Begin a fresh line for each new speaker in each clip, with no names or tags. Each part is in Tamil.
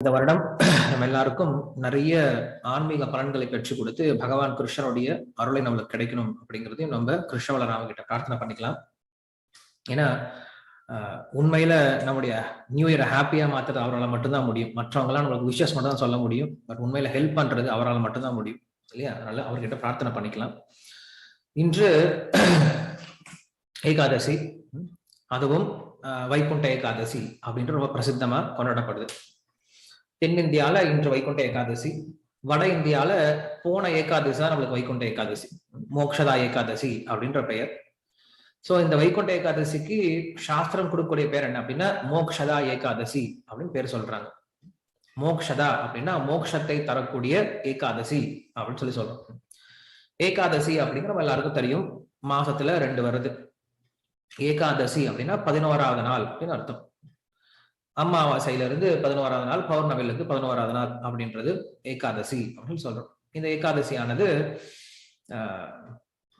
இந்த வருடம் நம்ம எல்லாருக்கும் நிறைய ஆன்மீக பலன்களை பெற்றுக் கொடுத்து பகவான் கிருஷ்ணனுடைய அருளை நம்மளுக்கு கிடைக்கணும் அப்படிங்கிறதையும் நம்ம கிருஷ்ணவளராம கிட்ட பிரார்த்தனை பண்ணிக்கலாம். ஏன்னா உண்மையில நம்முடைய நியூ இயரை ஹாப்பியா மாத்துறது அவரால் மட்டும்தான் முடியும். மற்றவங்களாம் நம்மளுக்கு விஷஸ் மட்டும் தான் சொல்ல முடியும். பட் உண்மையில ஹெல்ப் பண்றது அவரால் மட்டும்தான் முடியும் இல்லையா? அதனால அவர்கிட்ட பிரார்த்தனை பண்ணிக்கலாம். இன்று ஏகாதசி, அதுவும் வைகுண்ட ஏகாதசி அப்படின்ற ரொம்ப பிரசித்தமா கொண்டாடப்படுது. தென்னிந்தியால இன்று வைகுண்ட ஏகாதசி, வட இந்தியால போன ஏகாதசி தான் நம்மளுக்கு வைகுண்ட ஏகாதசி, மோக்ஷதா ஏகாதசி அப்படின்ற பெயர். சோ இந்த வைகுண்ட ஏகாதசிக்கு சாஸ்திரம் கொடுக்கக்கூடிய பேர் என்ன அப்படின்னா மோக்ஷதா ஏகாதசி அப்படின்னு பேர் சொல்றாங்க. மோக்ஷதா அப்படின்னா மோக்ஷத்தை தரக்கூடிய ஏகாதசி அப்படின்னு சொல்லி சொல்றோம். ஏகாதசி அப்படிங்கிற நம்ம எல்லாருக்கும் தெரியும், மாசத்துல 2 வருது. ஏகாதசி அப்படின்னா 11வது நாள் அப்படின்னு அர்த்தம். அமாவாசையில இருந்து 11வது நாள், பௌர்ணமில இருந்து 11வது நாள் அப்படின்றது ஏகாதசி அப்படின்னு சொல்றோம். இந்த ஏகாதசியானது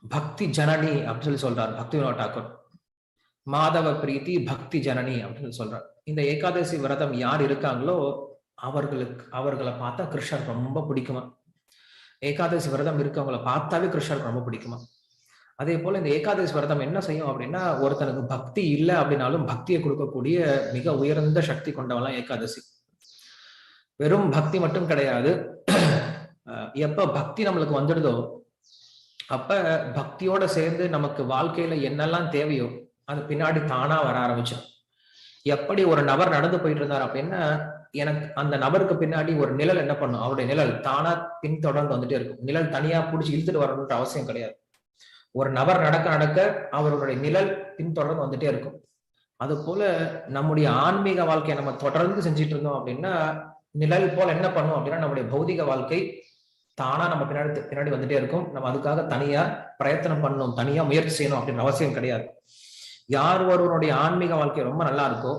பக்தி ஜனனி அப்படின்னு சொல்றாரு பக்தி வினோத் தாக்கூர். மாதவ பிரீத்தி பக்தி ஜனனி அப்படின்னு சொல்றார். இந்த ஏகாதசி விரதம் யார் இருக்காங்களோ அவர்களை பார்த்தா கிருஷ்ணர் ரொம்ப பிடிக்குமா. ஏகாதசி விரதம் இருக்கவங்களை பார்த்தாவே கிருஷ்ணருக்கு ரொம்ப பிடிக்குமா. அதே போல இந்த ஏகாதசி விரதம் என்ன செய்யும் அப்படின்னா, ஒருத்தனுக்கு பக்தி இல்லை அப்படின்னாலும் பக்தியை கொடுக்கக்கூடிய மிக உயர்ந்த சக்தி கொண்டவெல்லாம் ஏகாதசி. வெறும் பக்தி மட்டும் கிடையாது, எப்ப பக்தி நம்மளுக்கு வந்துடுதோ அப்ப பக்தியோட சேர்ந்து நமக்கு வாழ்க்கையில என்னெல்லாம் தேவையோ அது பின்னாடி தானா வர ஆரம்பிச்சோம். எப்படி ஒரு நபர் நடந்து போயிட்டு இருந்தார் அப்படின்னா, எனக்கு அந்த நபருக்கு பின்னாடி ஒரு நிழல் என்ன பண்ணும், அவருடைய நிழல் தானா பின்தொடர்ந்து வந்துட்டே இருக்கும். நிழல் தனியா பிடிச்சி இழுத்துட்டு வரணுன்ற அவசியம் கிடையாது. ஒரு நபர் நடக்க நடக்க அவருடைய நிழல் பின்தொடர்ந்து வந்துட்டே இருக்கும். அது போல நம்முடைய ஆன்மீக வாழ்க்கையை நம்ம தொடர்ந்து செஞ்சுட்டு இருந்தோம் அப்படின்னா, நிழல் போல என்ன பண்ணும் அப்படின்னா நம்முடைய பௌதிக வாழ்க்கை தானா நம்ம பின்னாடி வந்துட்டே இருக்கும். நம்ம அதுக்காக தனியா பிரயத்தனம் பண்ணணும், தனியா முயற்சி செய்யணும் அப்படின்ற அவசியம் கிடையாது. யார் ஒருவனுடைய ஆன்மீக வாழ்க்கை ரொம்ப நல்லா இருக்கோ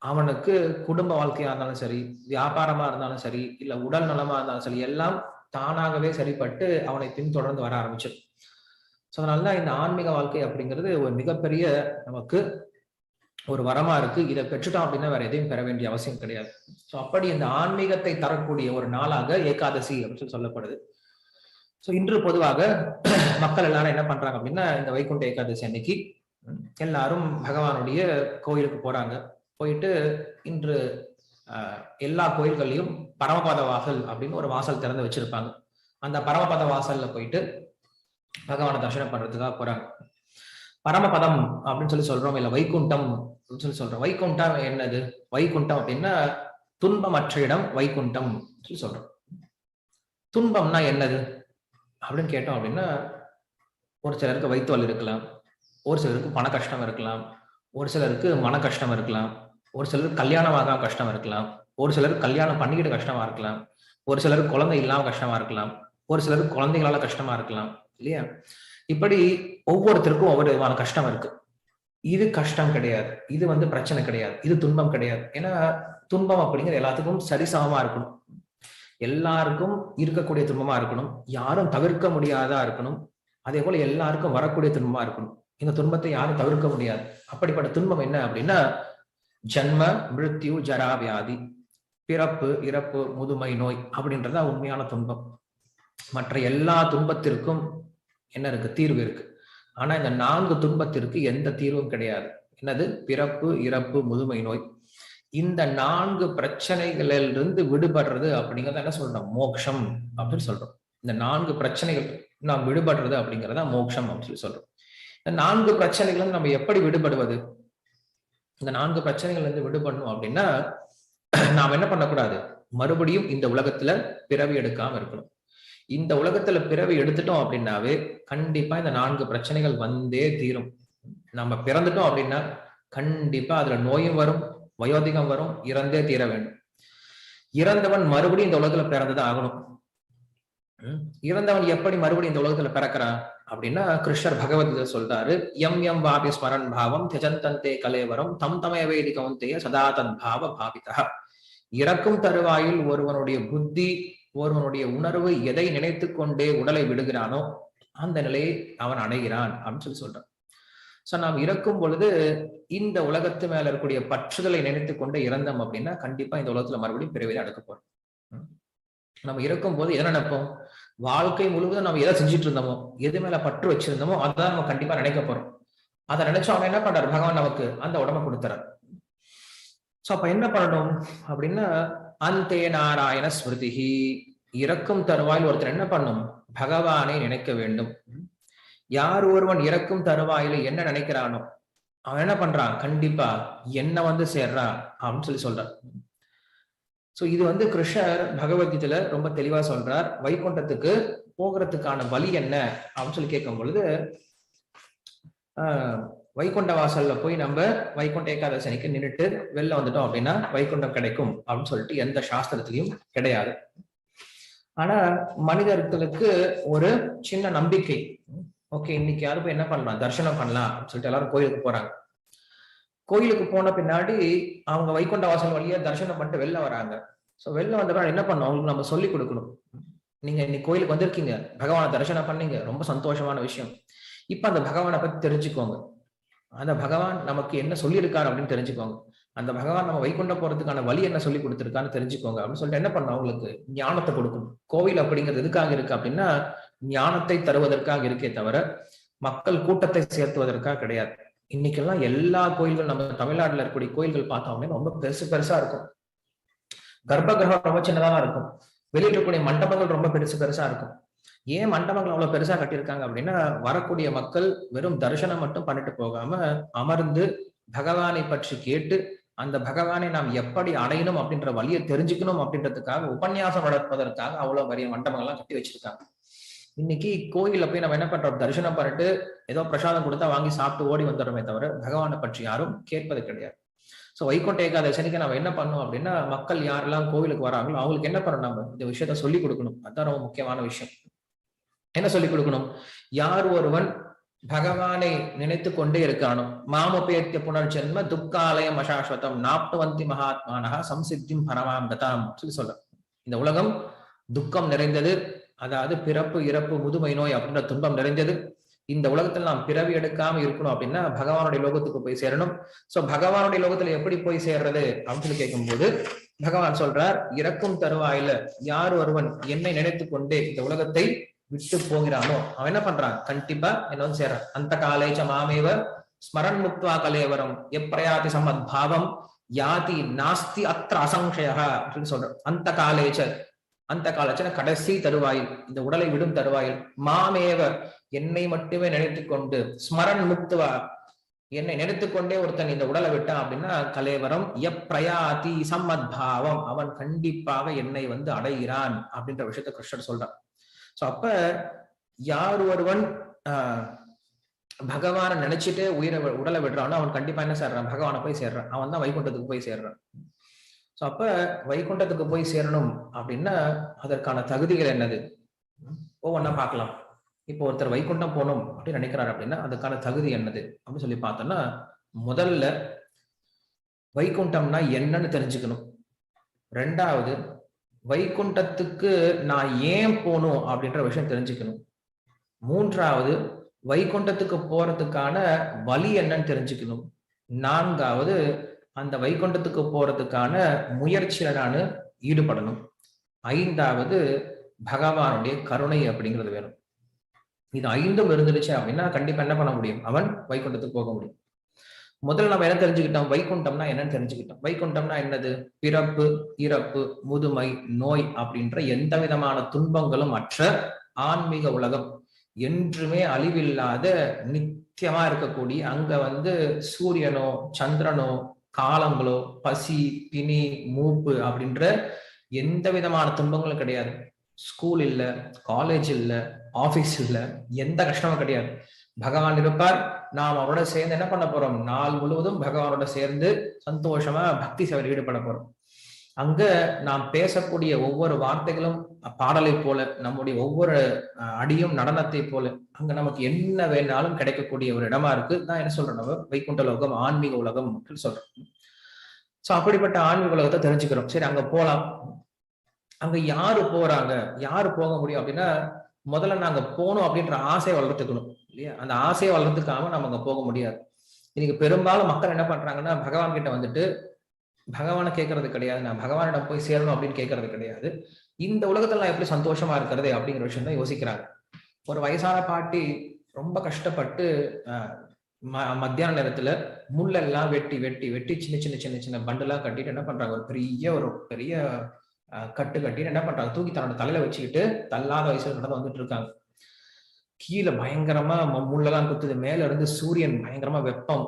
அவனுக்கு குடும்ப வாழ்க்கையா இருந்தாலும் சரி, வியாபாரமா இருந்தாலும் சரி, இல்ல உடல் நலமா இருந்தாலும் சரி, எல்லாம் தானாகவே சரிப்பட்டு அவனை பின்தொடர்ந்து வர ஆரம்பிச்சு. ஸோ அதனாலதான் இந்த ஆன்மீக வாழ்க்கை அப்படிங்கிறது ஒரு மிகப்பெரிய நமக்கு ஒரு வரமா இருக்கு. இதை பெற்றுட்டோம் அப்படின்னா வேற எதையும் பெற வேண்டிய அவசியம் கிடையாது. ஸோ அப்படி இந்த ஆன்மீகத்தை தரக்கூடிய ஒரு நாளாக ஏகாதசி அப்படின்னு சொல்லப்படுது. ஸோ இன்று பொதுவாக மக்கள் எல்லாரும் என்ன பண்றாங்க அப்படின்னா, இந்த வைகுண்ட ஏகாதசி அன்னைக்கு எல்லாரும் பகவானுடைய கோயிலுக்கு போறாங்க. போயிட்டு இன்று எல்லா கோயில்கள்லையும் பரமபத வாசல் அப்படின்னு ஒரு வாசல் திறந்து வச்சிருப்பாங்க. அந்த பரமபத வாசல்ல போயிட்டு பகவானை தரிசனம் பண்றதுக்காக போறாங்க. பரமபதம் அப்படின்னு சொல்லி சொல்றோம், இல்ல வைகுண்டம் அப்படின்னு சொல்லி சொல்றோம். வைகுண்டம் என்னது? வைகுண்டம் அப்படின்னா துன்பமற்ற இடம் வைகுண்டம் சொல்லி சொல்றோம். துன்பம்னா என்னது அப்படின்னு கேட்டோம் அப்படின்னா, ஒரு சிலருக்கு வயிற்று வலி இருக்கலாம், ஒரு சிலருக்கு பண கஷ்டம் இருக்கலாம், ஒரு சிலருக்கு மன கஷ்டம் இருக்கலாம், ஒரு சிலருக்கு கல்யாணமாக கஷ்டம் இருக்கலாம், ஒரு சிலருக்கு கல்யாணம் பண்ணிக்கிட்டு கஷ்டமா இருக்கலாம், ஒரு சிலருக்கு குழந்தை இல்லாம கஷ்டமா இருக்கலாம், ஒரு சிலருக்கு குழந்தைகளால கஷ்டமா இருக்கலாம் இல்லையா? இப்படி ஒவ்வொருத்தருக்கும் ஒவ்வொரு விதமான கஷ்டம் இருக்கு. இது கஷ்டம் கிடையாது, இது பிரச்சனை கிடையாது, இது துன்பம் கிடையாது. ஏன்னா துன்பம் அப்படிங்கிறது எல்லாத்துக்கும் சரிசமமா இருக்கணும், எல்லாருக்கும் இருக்கக்கூடிய துன்பமா இருக்கணும், யாரும் தவிர்க்க முடியாதா இருக்கணும். அதே போல எல்லாருக்கும் வரக்கூடிய துன்பமா இருக்கணும். இந்த துன்பத்தை யாரும் தவிர்க்க முடியாது. அப்படிப்பட்ட துன்பம் என்ன அப்படின்னா ஜன்ம மிருத்யு ஜரா வியாதி, பிறப்பு இறப்பு முதுமை நோய் அப்படின்றதா உண்மையான துன்பம். மற்ற எல்லா துன்பத்திற்கும் என்ன இருக்கு? தீர்வு இருக்கு. ஆனா இந்த 4 துன்பத்திற்கு எந்த தீர்வும் கிடையாது. என்னது? பிறப்பு இறப்பு முதுமை நோய். இந்த 4 பிரச்சனைகளிலிருந்து விடுபடுறது அப்படிங்கிறத என்ன சொல்றோம்? மோட்சம் அப்படின்னு சொல்றோம். இந்த 4 பிரச்சனைகள் நாம் விடுபடுறது அப்படிங்கிறதா மோட்சம் அப்படின்னு சொல்லி சொல்றோம். இந்த 4 பிரச்சனைகள் நம்ம எப்படி விடுபடுவது? இந்த 4 பிரச்சனைகள் இருந்து விடுபடணும் அப்படின்னா நாம் என்ன பண்ணக்கூடாது? மறுபடியும் இந்த உலகத்துல பிறவி எடுக்காம இருக்கணும். இந்த உலகத்துல பிறவி எடுத்துட்டோம் அப்படின்னாவே கண்டிப்பா இந்த 4 பிரச்சனைகள் வந்தே தீரும். நம்ம பிறந்துட்டோம் அப்படின்னா கண்டிப்பா அதுல நோயும் வரும், வயோதிகம் வரும், இறந்தே தீர வேண்டும். இறந்தவன் மறுபடியும் இந்த உலகத்துல பிறந்துதான் ஆகணும். இறந்தவன் எப்படி மறுபடியும் இந்த உலகத்துல பிறக்கிறான் அப்படின்னா, கிருஷ்ணர் பகவத்கீதை சொல்றாரு, எம் எம் வாபி ஸ்மரன் பாவம் தியஜந்தந்தே கலேவரம் தம் தமயவேதி கௌந்தேய சதா தத் பாவ பாவிதா. இறக்கும் தருவாயில் ஒருவனுடைய புத்தி, ஒருவனுடைய உணர்வு எதை நினைத்து கொண்டே உடலை விடுகிறானோ அந்த நிலையை அவன் அடைகிறான் அப்படின்னு சொல்லி சொல்றான். சோ நாம் இறக்கும் பொழுது இந்த உலகத்து மேல இருக்கக்கூடிய பற்றுதலை நினைத்து கொண்டு இறந்தோம் அப்படின்னா கண்டிப்பா இந்த உலகத்துல மறுபடியும் பிறவில அடக்க போறோம். நம்ம இறக்கும் போது எதை நினைப்போம்? வாழ்க்கை முழுவதும் நம்ம எதை செஞ்சுட்டு இருந்தோமோ, எது மேல பற்று வச்சிருந்தோமோ அதான் நம்ம கண்டிப்பா நினைக்க போறோம். அதை நினைச்சா அவன் என்ன பண்றாரு? பகவான் நமக்கு அந்த உடம்பை கொடுத்துறாரு. சோ அப்ப என்ன பண்ணணும் அப்படின்னா, அந்தே நாராயண ஸ்மிருதிஹி, இறக்கும் தருவாயில் ஒருத்தர் என்ன பண்ணும்? பகவானை நினைக்க வேண்டும். யார் ஒருவன் இறக்கும் தருவாயில என்ன நினைக்கிறானோ அவன் என்ன பண்றான்? கண்டிப்பா என்ன வந்து சேர்றான் அப்படின்னு சொல்றான். சோ இது வந்து கிருஷ்ணர் பகவத்கீதையில ரொம்ப தெளிவா சொல்றார். வைகுண்டத்துக்கு போகிறதுக்கான வழி என்ன அப்படின்னு கேட்கும் பொழுது, வைகுண்ட வாசல்ல போய் நம்ம வைகுண்ட ஏகாதசனிக்கு நின்றுட்டு வெளில வந்துட்டோம் அப்படின்னா வைகுண்டம் கிடைக்கும் அப்படின்னு சொல்லிட்டு எந்த சாஸ்திரத்திலையும் கிடையாது. ஆனா மனிதர்களுக்கு ஒரு சின்ன நம்பிக்கை. ஓகே, இன்னைக்கு யாரும் போய் என்ன பண்ணலாம்? தரிசனம் பண்ணலாம் அப்படின்னு சொல்லிட்டு எல்லாரும் கோயிலுக்கு போறாங்க. கோயிலுக்கு போன பின்னாடி அவங்க வைகுண்ட வாசல் வழியா தரிசனம் பண்ணிட்டு வெளில வராங்க. சோ வெளில வந்தப்ப என்ன பண்ணணும்? அவங்களுக்கு நம்ம சொல்லி கொடுக்கணும். நீங்க இன்னைக்கு கோயிலுக்கு வந்திருக்கீங்க, பகவானை தரிசனம் பண்ணீங்க, ரொம்ப சந்தோஷமான விஷயம். இப்ப அந்த பகவானை பத்தி தெரிஞ்சுக்கோங்க. அந்த பகவான் நமக்கு என்ன சொல்லியிருக்காரு அப்படின்னு தெரிஞ்சுக்கோங்க. அந்த பகவான் நம்ம வைகுண்டம் போறதுக்கான வழி என்ன சொல்லி கொடுத்திருக்கான்னு தெரிஞ்சுக்கோங்க அப்படின்னு சொல்லிட்டு என்ன பண்ணணும்? அவங்களுக்கு ஞானத்தை கொடுக்கணும். கோவில் அப்படிங்கிறது எதுக்காக இருக்கு அப்படின்னா, ஞானத்தை தருவதற்காக இருக்கே தவிர மக்கள் கூட்டத்தை சேர்த்துவதற்காக கிடையாது. இன்னைக்கெல்லாம் எல்லா கோயில்கள், நம்ம தமிழ்நாட்டுல இருக்கக்கூடிய கோயில்கள் பார்த்தோம்னா ரொம்ப பெருசு பெருசா இருக்கும். கர்ப்ப கிரகம் ரொம்ப சின்னதா இருக்கும். வெளியிட்டு இருக்கக்கூடிய மண்டபங்கள் ரொம்ப பெருசா இருக்கும். ஏன் மண்டபங்கள் அவ்வளவு பெருசா கட்டியிருக்காங்க அப்படின்னா, வரக்கூடிய மக்கள் வெறும் தரிசனம் மட்டும் பண்ணிட்டு போகாம அமர்ந்து பகவானை பற்றி கேட்டு அந்த பகவானை நாம் எப்படி அடையணும் அப்படின்ற வழியை தெரிஞ்சுக்கணும் அப்படின்றதுக்காக உபன்யாசம் நடப்பதற்காக அவ்வளவு பெரிய மண்டபங்கள்லாம் கட்டி வச்சிருக்காங்க. இன்னைக்கு கோயில்ல போய் நம்ம என்ன பண்றோம்? தரிசனம் பண்ணிட்டு ஏதோ பிரசாதம் கொடுத்தா வாங்கி சாப்பிட்டு ஓடி வந்துடுறோமே தவிர பகவானை பற்றி யாரும் கேட்பது கிடையாது. சோ வைகுண்ட ஏகாதசனிக்கு நம்ம என்ன பண்ணோம் அப்படின்னா, மக்கள் யாரெல்லாம் கோவிலுக்கு வராங்களோ அவங்களுக்கு என்ன பண்ணணும்? நம்ம இந்த விஷயத்த சொல்லி கொடுக்கணும். அதுதான் ரொம்ப முக்கியமான விஷயம். என்ன சொல்லிக் கொடுக்கணும்? யார் ஒருவன் பகவானை நினைத்து கொண்டே இருக்கானோ, மாமபேத்திய புனர்ஜென்ம துக்காலயம் அசாஸ்வதம் நாப்னுவந்தி மகாத்மானஹ சம்சித்திம் பரமாம் கதாம் சொல்ல. இந்த உலகம் துக்கம் நிறைந்தது. அதாவது பிறப்பு, இறப்பு, முதுமை நோய் அப்படின்ற துன்பம் நிறைந்தது. இந்த உலகத்துல நாம் பிறவி எடுக்காம இருக்கணும் அப்படின்னா பகவானுடைய லோகத்துக்கு போய் சேரணும். சோ பகவானுடைய லோகத்துல எப்படி போய் சேர்றது அப்படின்னு சொல்லி கேட்கும்போது பகவான் சொல்றார், இறக்கும் தருவாயில யார் ஒருவன் என்னை நினைத்து கொண்டே இந்த உலகத்தை விட்டு போகிறானோ அவன் என்ன பண்றான்? கண்டிப்பா என்ன வந்து சேர்றான். அந்த காலேச்ச மாமேவ ஸ்மரன் முக்துவா கலேவரம் எப்ரயாதி சமத் பாவம் யாதி நாஸ்தி அத்திர அசங்ஷயா அப்படின்னு சொல்றான். அந்த காலச்சன கடைசி தருவாயில், இந்த உடலை விடும் தருவாயில், மாமேவ என்னை மட்டுமே நினைத்து கொண்டு, ஸ்மரன் முக்துவா என்னை நினைத்துக்கொண்டே ஒருத்தன் இந்த உடலை விட்டான் அப்படின்னா கலேவரம் எப்ரயாதி சம்மத் பாவம் அவன் கண்டிப்பாக என்னை வந்து அடைகிறான் அப்படின்ற விஷயத்த கிருஷ்ணர் சொல்றான். சோ அப்ப யார் ஒருவன் பகவானை நினைச்சிட்டு உடலை விடுறானோ அவன் கண்டிப்பா என்ன சேர்றான்? பகவானை போய் சேர்றான். அவன் தான் வைகுண்டத்துக்கு போய் சேர்றான். சோ அப்ப வைகுண்டத்துக்கு போய் சேரணும் அப்படின்னா அதற்கான தகுதிகள் என்னது? ஒவ்வொன்னா பார்க்கலாம். இப்போ ஒருத்தர் வைகுண்டம் போகணும் அப்படின்னு நினைக்கிறாரு அப்படின்னா அதுக்கான தகுதி என்னது அப்படின்னு சொல்லி பார்த்தோம்னா, முதல்ல வைகுண்டம்னா என்னன்னு தெரிஞ்சுக்கணும். ரெண்டாவது, வைகுண்டத்துக்கு நான் ஏன் போகணும் அப்படின்ற விஷயம் தெரிஞ்சுக்கணும். மூன்றாவது, வைகுண்டத்துக்கு போறதுக்கான வழி என்னன்னு தெரிஞ்சுக்கணும். நான்காவது, அந்த வைகுண்டத்துக்கு போறதுக்கான முயற்சியில நான் ஈடுபடணும். ஐந்தாவது, பகவானுடைய கருணை அப்படிங்கிறது வேணும். இது ஐந்தும் இருந்துருச்சு அப்படின்னா கண்டிப்பா என்ன பண்ண முடியும்? அவன் வைகுண்டத்துக்கு போக முடியும். முதல்ல நம்ம என்ன தெரிஞ்சுக்கிட்டோம்? வைகுண்டம்னா என்னன்னு தெரிஞ்சுக்கிட்டோம். வைகுண்டம்னா என்னது? பிறப்பு, இறப்பு, முதுமை, நோய் அப்படின்ற எந்த விதமான துன்பங்களும் அற்ற ஆன்மீக உலகம். என்றுமே அழிவில்லாத நித்தியமா இருக்கக்கூடிய, அங்க வந்து சூரியனோ சந்திரனோ காலங்களோ பசி, பிணி, மூப்பு அப்படின்ற எந்த விதமான துன்பங்களும் கிடையாது. ஸ்கூல் இல்ல, காலேஜ் இல்ல, ஆபீஸ் இல்ல, எந்த கஷ்டமும் கிடையாது. பகவான் இருப்பார். நாம் அவரோட சேர்ந்து என்ன பண்ண போறோம்? நாள் முழுவதும் பகவானோட சேர்ந்து சந்தோஷமா பக்தி சேவையில் ஈடுபட போறோம். அங்க நாம் பேசக்கூடிய ஒவ்வொரு வார்த்தைகளும் பாடலை போல, நம்முடைய ஒவ்வொரு அடியும் நடனத்தை போல, அங்க நமக்கு என்ன வேணாலும் கிடைக்கக்கூடிய ஒரு இடமா இருக்கு. நான் என்ன சொல்றேன்? நம்ம வைகுண்ட உலகம், ஆன்மீக உலகம் அப்படின்னு சொல்றேன். சோ அப்படிப்பட்ட ஆன்மீக உலகத்தை தெரிஞ்சுக்கிறோம். சரி, அங்க போலாம். அங்க யாரு போறாங்க, யாரு போக முடியும் அப்படின்னா, முதல்ல நாங்க போகணும் அப்படின்ற ஆசை வளர்த்துக்கணும். இல்லையா? அந்த ஆசையை வளர்த்துக்காம நம்ம அங்க போக முடியாது. இன்னைக்கு பெரும்பாலும் மக்கள் என்ன பண்றாங்கன்னா, பகவான் கிட்ட வந்துட்டு பகவானை கேட்கறது கிடையாது. நான் பகவானிடம் போய் சேரணும் அப்படின்னு கேட்கறது கிடையாது. இந்த உலகத்துல நான் எப்படி சந்தோஷமா இருக்கிறது அப்படிங்கிற விஷயம் தான் யோசிக்கிறாங்க. ஒரு வயசான பாட்டி ரொம்ப கஷ்டப்பட்டு மத்தியான நேரத்துல முள்ளெல்லாம் வெட்டி வெட்டி வெட்டி சின்ன சின்ன சின்ன சின்ன பண்டெல்லாம் கட்டிட்டு என்ன பண்றாங்க, ஒரு பெரிய கட்டு கட்டிட்டு என்ன பண்றாங்க, தூக்கி தன்னோட தலையில வச்சுக்கிட்டு தள்ளாத வயசுல நடந்து வந்துட்டு இருக்காங்க. கீழே பயங்கரமா முள்ளெல்லாம் குத்துது, மேல இருந்து சூரியன் பயங்கரமா வெப்பம்,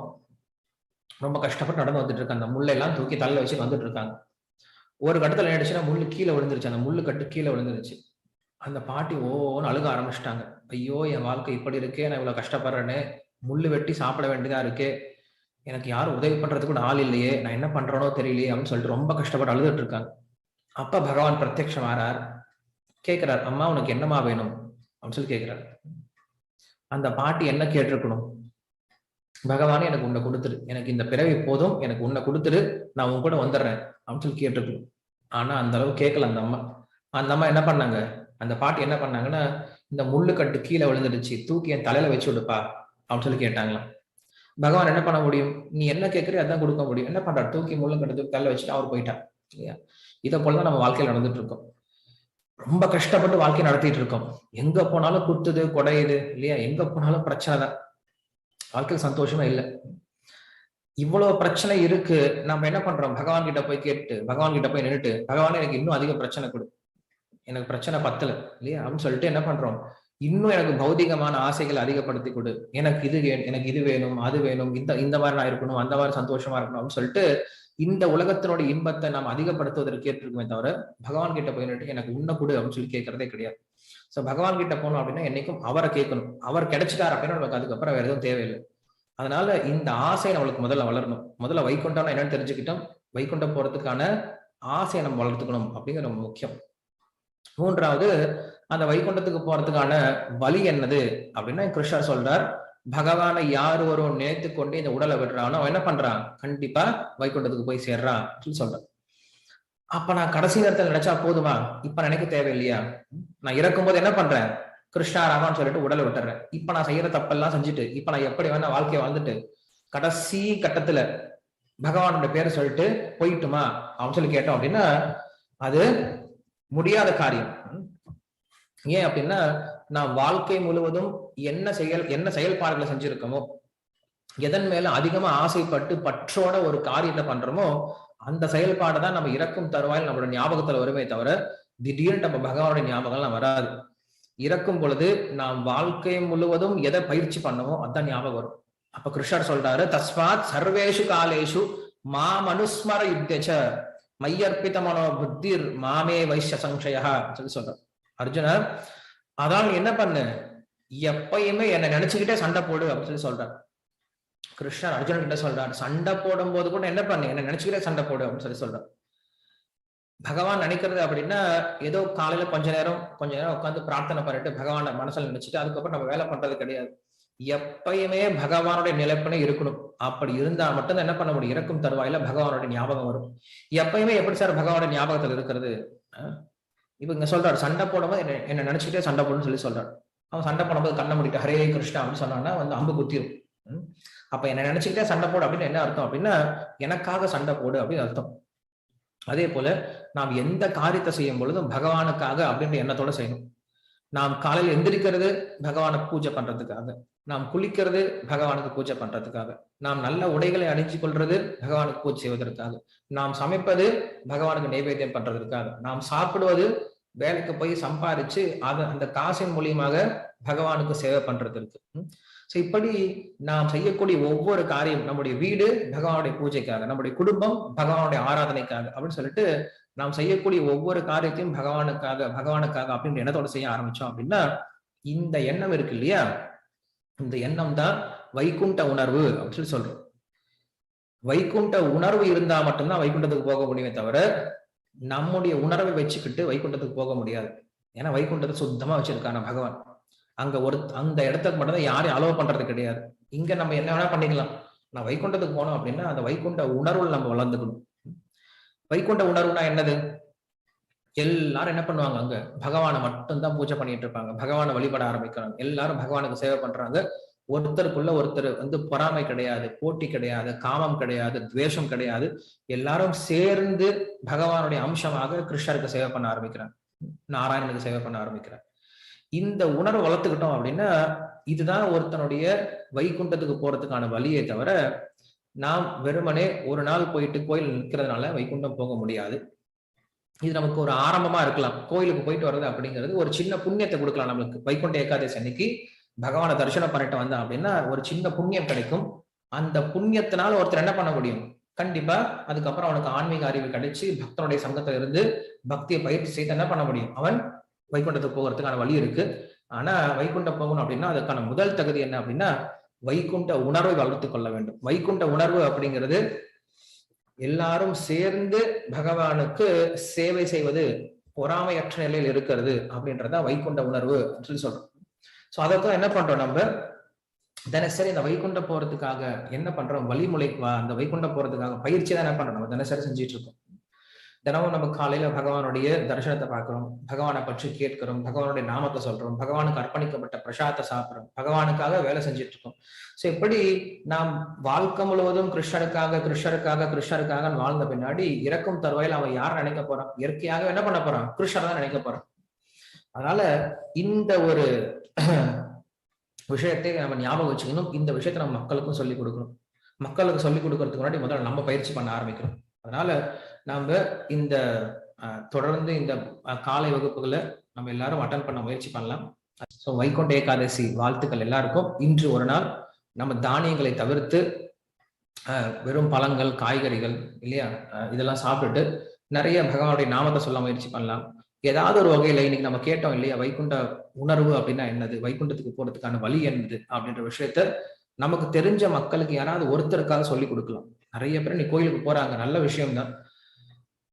ரொம்ப கஷ்டப்பட்டு நடந்து வந்துட்டு இருக்காங்க. அந்த முள்ளெல்லாம் தூக்கி தலையில வச்சு வந்துட்டு இருக்காங்க. ஒரு கட்டத்துல என்ன ஆயிடுச்சுன்னா முள்ளு கீழே விழுந்துருச்சு, அந்த முள்ளு கட்டு கீழே விழுந்துருச்சு. அந்த பாட்டி ஓன்னு அழுக ஆரம்பிச்சிட்டாங்க. ஐயோ, என் வாழ்க்கை இப்படி இருக்கே, நான் இவ்வளவு கஷ்டப்படுறேன்னு, முள்ளு வெட்டி சாப்பிட வேண்டியதா இருக்கு, எனக்கு யாரும் உதவி பண்றதுக்கு கூட ஆள் இல்லையே, நான் என்ன பண்றேனோ தெரியலையே அப்படின்னு சொல்லிட்டு ரொம்ப கஷ்டப்பட்டு அழுதுட்டு இருக்காங்க. அப்ப பகவான் பிரத்யக்ஷம் ஆறார், கேட்கிறார், அம்மா உனக்கு என்னமா வேணும் அப்படின்னு சொல்லி கேட்கிறார். அந்த பாட்டி என்ன கேட்டிருக்கணும், பகவானே எனக்கு உன்னை கொடுத்துரு, எனக்கு இந்த பிறவி போதும், எனக்கு உன்னை கொடுத்துரு, நான் உன் கூட வந்துடுறேன் அப்படின்னு சொல்லி கேட்டிருக்கணும். ஆனா அந்த அளவு கேட்கல அந்த அம்மா. அந்த அம்மா என்ன பண்ணாங்க, அந்த பாட்டி என்ன பண்ணாங்கன்னா, இந்த முள்ளு கட்டு கீழே விழுந்துடுச்சு, தூக்கி என் தலையில வச்சு விடுப்பா அப்படின்னு சொல்லி கேட்டாங்களாம். பகவான் என்ன பண்ண முடியும், நீ என்ன கேட்கறியோ அதான் கொடுக்க முடியும். என்ன பண்றாரு, தூக்கி முள்ளு கட்டு தூக்கி தலையில வச்சுட்டு அவர் போயிட்டார். இல்லையா? இதை போலதான் நம்ம வாழ்க்கையில் நடந்துட்டு இருக்கோம். ரொம்ப கஷ்டப்பட்டு வாழ்க்கை நடத்திட்டு இருக்கோம். எங்க போனாலும் குத்துது குடையுது இல்லையா, எங்க போனாலும் பிரச்சனை தான், வாழ்க்கையில் சந்தோஷமா இல்லை. இவ்வளவு பிரச்சனை இருக்கு, நம்ம என்ன பண்றோம், பகவான் கிட்ட போய் கேட்டு, பகவான் கிட்ட போய் நின்றுட்டு, பகவானே எனக்கு இன்னும் அதிக பிரச்சனை கொடு, எனக்கு பிரச்சனை பத்தல இல்லையா அப்படின்னு சொல்லிட்டு என்ன பண்றோம், இன்னும் எனக்கு பௌதிகமான ஆசைகளை அதிகப்படுத்தி கொடு, எனக்கு இது வேணும் அது வேணும், இந்த மாதிரி நான் இருக்கணும், அந்த மாதிரி சந்தோஷமா இருக்கணும் அப்படின்னு சொல்லிட்டு இந்த உலகத்தினுடைய இன்பத்தை நாம் அதிகப்படுத்துவதற்கு கேட்டிருக்குமே தவிர, பகவான் கிட்ட போயிட்டு எனக்கு உன்னை கொடு அப்படின்னு சொல்லி கேட்கறதே கிடையாது. சோ பகவான் கிட்ட போனோம் அப்படின்னா என்னைக்கும் அவரை கேட்கணும். அவர் கிடைச்சிட்டார் அப்படின்னா நமக்கு அதுக்கப்புறம் வேற எதுவும் தேவையில்லை. அதனால இந்த ஆசை நம்மளுக்கு முதல்ல வளரணும். முதல்ல வைகுண்டம்னா என்னன்னு தெரிஞ்சுக்கிட்டோம், வைகுண்டம் போறதுக்கான ஆசையை நம்ம வளர்த்துக்கணும் அப்படிங்கிற ரொம்ப முக்கியம். மூன்றாவது, அந்த வைகுண்டத்துக்கு போறதுக்கான வழி என்னது அப்படின்னா கிருஷ்ணர் சொல்றார், பகவானை யார் ஒருவன் நினைத்து கொண்டு இந்த உடலை விடுறானோ அவன் என்ன பண்றான், கண்டிப்பா வைகுண்டத்துக்கு போய் சேர்றான் அப்படின்னு சொல்றான். அப்ப நான் கடைசி நேரத்தில் நினைச்சா போதுமா, இப்ப நினைக்க தேவையில்லையா, நான் இறக்கும் போது என்ன பண்றேன், கிருஷ்ணா ராமான்னு சொல்லிட்டு உடலை விட்டுறேன். இப்ப நான் செய்யற தப்பெல்லாம் செஞ்சுட்டு, இப்ப நான் எப்படி வேணா வாழ்க்கையை வாழ்ந்துட்டு கடைசி கட்டத்துல பகவானோட பேரை சொல்லிட்டு போயிட்டுமா அப்படின்னு சொல்லி கேட்டோம் அப்படின்னா அது முடியாத காரியம். ஏன் அப்படின்னா, நான் வாழ்க்கை முழுவதும் என்ன செயல்பாடுகளை செஞ்சிருக்கோமோ, எதன் மேல அதிகமா ஆசைப்பட்டு பற்றோட ஒரு காரியத்தை பண்றோமோ, அந்த செயல்பாடு தான் நம்ம இறக்கும் தருவாயில் நம்மளோட ஞாபகத்துல வருமே தவிர, திடீர்னு நம்ம பகவானுடைய ஞாபகம்லாம் வராது. இறக்கும் பொழுது நாம் வாழ்க்கை முழுவதும் எதை பயிற்சி பண்ணமோ அதான் ஞாபகம் வரும். அப்ப கிருஷ்ணர் சொல்றாரு, தஸ்மாத் சர்வேஷு காலேஷு மாம் அனுஸ்மர யுத்தேச்ச மையர்ப்பித மனோ புத்திர் மாமே வைஷ்ய சங்ஷயா சொல்லி சொல்ற. அர்ஜுனர், அதான் என்ன பண்ணு, எப்பயுமே என்னை நினைச்சுக்கிட்டே சண்டை போடு அப்படின்னு சொல்லி சொல்றார். கிருஷ்ணர் அர்ஜுனன் கிட்ட சொல்றாரு, சண்டை போடும் போது கூட என்ன பண்ணு, என்ன நினைச்சுக்கிட்டே சண்டை போடு அப்படின்னு சொல்லி சொல்றார். பகவான் நினைக்கிறது அப்படின்னா ஏதோ காலையில கொஞ்ச நேரம் உட்காந்து பிரார்த்தனை பண்ணிட்டு பகவானை மனசுல நினைச்சிட்டு அதுக்கப்புறம் நம்ம வேலை பண்றது கிடையாது. எப்பயுமே பகவானுடைய நிலைப்பனை இருக்கணும். அப்படி இருந்தா மட்டும்தான் என்ன பண்ண முடியும், இறக்கும் தருவாயில பகவானுடைய ஞாபகம் வரும். எப்பயுமே எப்படி சார் பகவானுடைய ஞாபகத்துல இருக்கிறது, இப்ப இங்க சொல்றாரு, சண்டை போடும்போது என்ன நினைச்சுக்கிட்டே சண்டை போடுன்னு சொல்லி சொல்றாரு. அவன் சண்டை போடும்போது கண்ணை முடிட்டு ஹரே கிருஷ்ணா அப்படின்னு சொன்னான்னா அம்பு குத்திரும். அப்ப என்ன நினைச்சுக்கிட்டே சண்டை போடு அப்படின்னு என்ன அர்த்தம் அப்படின்னா, எனக்காக சண்டை போடு அப்படின்னு அர்த்தம். அதே போல நாம் எந்த காரியத்தை செய்யும் பொழுதும் பகவானுக்காக அப்படின்ற எண்ணத்தோட செய்யணும். நாம் காலையில் எந்திரிக்கிறது பகவானுக்கு பூஜை பண்றதுக்காக, நாம் குளிக்கிறது பகவானுக்கு பூஜை பண்றதுக்காக, நாம் நல்ல உடைகளை அணிஞ்சு கொள்றது பகவானுக்கு பூஜை செய்வதற்காக, நாம் சமைப்பது பகவானுக்கு நைவேத்தியம் பண்றதற்காக, நாம் சாப்பிடுவது வேலைக்கு போய் சம்பாரிச்சு அந்த காசின் மூலியமாக பகவானுக்கு சேவை பண்றதற்கு. சோ இப்படி நாம் செய்யக்கூடிய ஒவ்வொரு காரியம், நம்முடைய வீடு பகவானுடைய பூஜைக்காக, நம்முடைய குடும்பம் பகவானுடைய ஆராதனைக்காக அப்படின்னு சொல்லிட்டு நாம் செய்யக்கூடிய ஒவ்வொரு காரியத்தையும் பகவானுக்காக அப்படின்ற எண்ணத்தோட செய்ய ஆரம்பிச்சோம் அப்படின்னா, இந்த எண்ணம் இருக்கு இல்லையா, இந்த எண்ணம் தான் வைகுண்ட உணர்வு அப்படின்னு சொல்லி சொல்றோம். வைகுண்ட உணர்வு இருந்தா மட்டும்தான் வைகுண்டத்துக்கு போக முடியுமே தவிர, நம்முடைய உணர்வை வச்சுக்கிட்டு வைகுண்டத்துக்கு போக முடியாது. ஏன்னா வைகுண்டத்தை சுத்தமா வச்சிருக்கான பகவான். அந்த இடத்துக்கு மட்டும்தான் யாரையும் அலோவ் பண்றது கிடையாது. இங்க நம்ம என்ன வேணா பண்ணிக்கலாம். நான் வைகுண்டத்துக்கு போனோம் அப்படின்னா அந்த வைகுண்ட உணர்வுல நம்ம வளர்ந்துக்கணும். வைகுண்ட உணர்வுனா என்னது, எல்லாரும் என்ன பண்ணுவாங்க, அங்க பகவானை மட்டும்தான் பூஜை பண்ணிட்டு இருப்பாங்க. பகவானை வழிபட ஆரம்பிக்கிறாங்க. எல்லாரும் பகவானுக்கு சேவை பண்றாங்க. ஒருத்தருக்குள்ள ஒருத்தர் பொறாமை கிடையாது, போட்டி கிடையாது, காமம் கிடையாது, துவேஷம் கிடையாது. எல்லாரும் சேர்ந்து பகவானுடைய அம்சமாக கிருஷ்ணருக்கு சேவை பண்ண ஆரம்பிக்கிறாங்க. நாராயணனுக்கு சேவை பண்ண ஆரம்பிக்கிறாங்க. இந்த உணர்வை வளர்த்துக்கிட்டோம் அப்படின்னா, இதுதான் ஒருத்தனுடைய வைகுண்டத்துக்கு போறதுக்கான வழியே தவிர, நாம் வெறுமனே ஒரு நாள் போயிட்டு கோயில் நிற்கிறதுனால வைகுண்டம் போக முடியாது. இது நமக்கு ஒரு ஆரம்பமா இருக்கலாம். கோயிலுக்கு போயிட்டு வர்றது அப்படிங்கிறது ஒரு சின்ன புண்ணியத்தை கொடுக்கலாம் நம்மளுக்கு. வைகுண்ட ஏகாதசி அன்னைக்கு பகவானை தரிசனம் பண்ணிட்டு வந்தோம் அப்படின்னா ஒரு சின்ன புண்ணியம் கிடைக்கும். அந்த புண்ணியத்தினால ஒருத்தர் என்ன பண்ண முடியும், கண்டிப்பா அதுக்கப்புறம் அவனுக்கு ஆன்மீக அறிவு கிடைச்சு பக்தனுடைய சங்கத்துல இருந்து பக்தியை பயிற்சி செய்து என்ன பண்ண முடியும், அவன் வைகுண்டத்துக்கு போகிறதுக்கான வழி இருக்கு. ஆனா வைகுண்டம் போகணும் அப்படின்னா அதுக்கான முதல் தகுதி என்ன அப்படின்னா, வைகுண்ட உணர்வை வளர்த்துக் கொள்ள வேண்டும். வைகுண்ட உணர்வு அப்படிங்கிறது எல்லாரும் சேர்ந்து பகவானுக்கு சேவை செய்வது, பொறாமையற்ற நிலையில் இருக்கிறது அப்படின்றத வைகுண்ட உணர்வு சொல்லி சொல்றோம். சோ அதைத்தான் என்ன பண்றோம், நம்ம தினசரி இந்த வைகுண்டம் போறதுக்காக என்ன பண்றோம், வழிமுறை அந்த வைகுண்டம் போறதுக்காக பயிற்சி தான் என்ன பண்றோம், நம்ம தினசரி செஞ்சுட்டு இருக்கோம். தினமும் நம்ம காலையில பகவானுடைய தரிசனத்தை பார்க்கிறோம், பகவானை பற்றி கேட்கிறோம், பகவானுடைய நாமத்தை சொல்றோம், பகவானுக்கு அர்ப்பணிக்கப்பட்ட பிரசாதத்தை சாப்பிடுறோம், பகவானுக்காக வேலை செஞ்சுட்டு இருக்கோம். சோ இப்படி நாம் வாழ்க்கை முழுவதும் கிருஷ்ணருக்காக கிருஷ்ணருக்காக கிருஷ்ணருக்காக வாழ்ந்த பின்னாடி இறக்கும் தருவாயில் அவன் யார் நினைக்க போறான், இயற்கையாக என்ன பண்ண போறான், கிருஷ்ணர் தான் நினைக்க போறான். அதனால இந்த ஒரு விஷயத்தை நம்ம ஞாபகம் வச்சுக்கணும். இந்த விஷயத்தை நம்ம மக்களுக்கும் சொல்லிக் கொடுக்கணும். மக்களுக்கு சொல்லிக் கொடுக்கறதுக்கு முன்னாடி முதல்ல நம்ம பயிற்சி பண்ண ஆரம்பிக்கணும். அதனால நாம இந்த தொடர்ந்து இந்த காலை வகுப்புகளை நம்ம எல்லாரும் அட்டன் பண்ண முயற்சி பண்ணலாம். ஸோ வைகுண்ட ஏகாதசி வாழ்த்துக்கள் எல்லாருக்கும். இன்று ஒரு நாள் நம்ம தானியங்களை தவிர்த்து வெறும் பழங்கள், காய்கறிகள் இல்லையா, இதெல்லாம் சாப்பிட்டுட்டு நிறைய பகவானுடைய நாமத்தை சொல்ல முயற்சி பண்ணலாம். ஏதாவது ஒரு வகையில இன்னைக்கு நம்ம கேட்டோம் இல்லையா, வைகுண்ட உணர்வு அப்படின்னா என்னது, வைகுண்டத்துக்கு போறதுக்கான வழி என்னது அப்படின்ற விஷயத்த நமக்கு தெரிஞ்ச மக்களுக்கு யாராவது ஒருத்தருக்காக சொல்லி கொடுக்கலாம். நிறைய பேர் நீ கோயிலுக்கு போறாங்க, நல்ல விஷயம்தான்.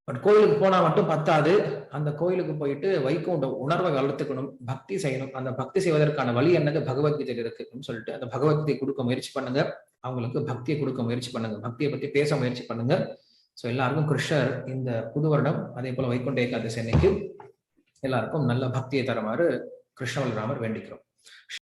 பட் கோயிலுக்கு போனா மட்டும் பத்தாது. அந்த கோயிலுக்கு போயிட்டு வைகுண்ட உணர்வை வளர்த்துக்கணும், பக்தி செய்யணும். அந்த பக்தி செய்வதற்கான வழி என்னது, பகவத்கீதையில் இருக்குன்னு சொல்லிட்டு அந்த பகவத்கீதை கொடுக்க முயற்சி பண்ணுங்க. அவங்களுக்கு பக்தியை கொடுக்க முயற்சி பண்ணுங்க, பக்தியை பத்தி பேச முயற்சி பண்ணுங்க. ஸோ எல்லாருக்கும் கிருஷ்ணர் இந்த புது வருடம் அதே போல வைகுண்ட ஏகாதசி அன்னைக்கு எல்லாருக்கும் நல்ல பக்தியை தருமாறு கிருஷ்ணவல்ராமர் வேண்டிக்கிறோம்.